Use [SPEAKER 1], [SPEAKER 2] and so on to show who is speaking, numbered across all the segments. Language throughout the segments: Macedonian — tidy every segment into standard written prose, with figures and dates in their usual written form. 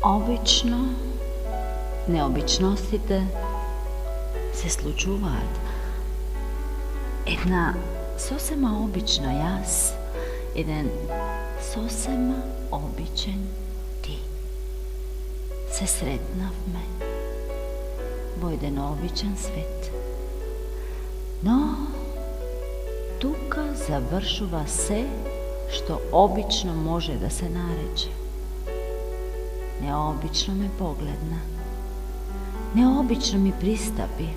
[SPEAKER 1] Obično neobičностите се случуваат. Една сосема обична јас, еден сосема обичен ти. Се сретнавме во еден обичен свет. Но тука завршува се што обично може да се нарече. Необично ме погледна. Необично ми пристапи.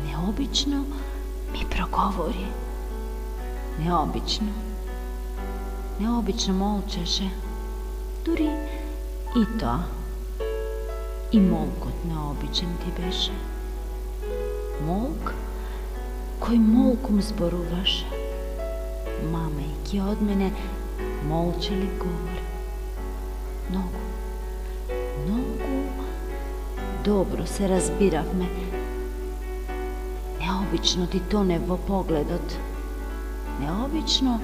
[SPEAKER 1] Необично ми проговори. Необично молчеше. Дури и тоа. И молкот необичен ти беше. Молк кој молком зборуваше, мамејќи од мене молчели говори. Многу добро се разбиравме. Необично ти тоне во погледот. Необично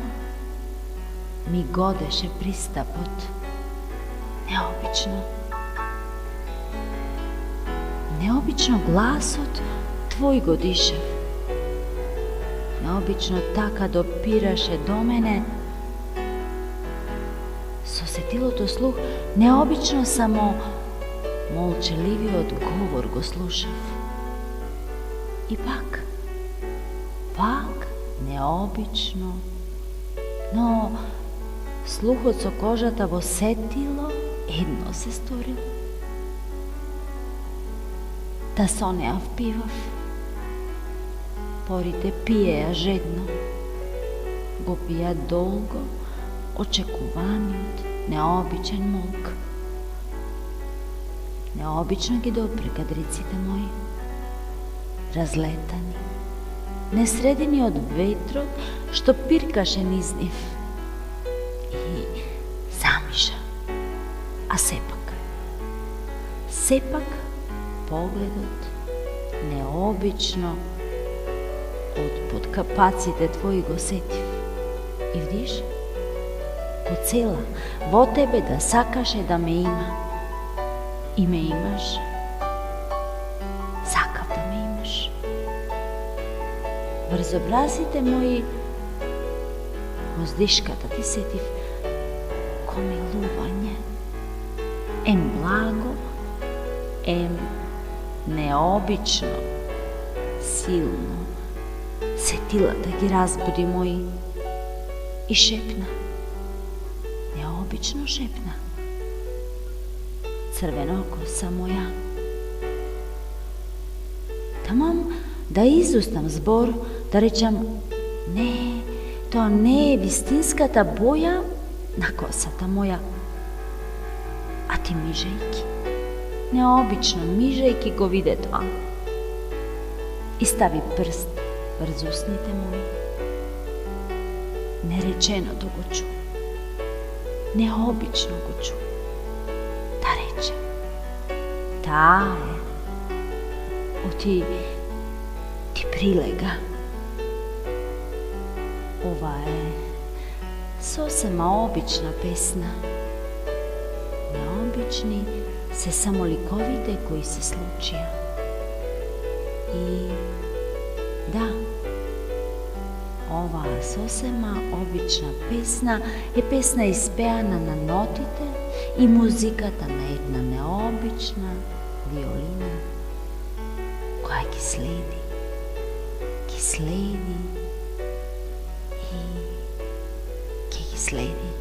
[SPEAKER 1] ми годеше пристапот. Необично гласот твој го дишев. Необично така допираше до мене. Со сетилото слух, необично само молчеливиот говор го слушав. И пак необично, но слухот со кожата во сетило едно се сторил. Да со неа впивав. Порите пиеа жедно. Го пија долго очекуваниот необичен молк. Необично ги допре кадриците мои, разлетани, несредени од ветрот што пиркаше низ нив. И замиша. А сепак погледот необично од под капаците твои го сетив. И вдиш, поцела во тебе да сакаше да ме има. И ме имаш. Сакав да ме имаш. Врз образите мои воздишката ти сетив ко милување. Ем благо, ем необично, силно. Сетилата ги разбуди мои и шепна. Необично шепна. Црвена коса моја. Тамам да изустам збор, да речам не, тоа не е вистинската боја на косата моја. А ти мижејки, необично мижејки го виде тоа. И стави прст врз усните мои. Нереченото го чу. Необично го чу. Да рече. Таа е. Оти ти прилега. Ова е сосема обична песна. Необични се само ликовите кои се случија. И да, оваа сосема обична песна е песна испеана на нотите и музиката на една необична виолина која ги следи и ќе ги следи.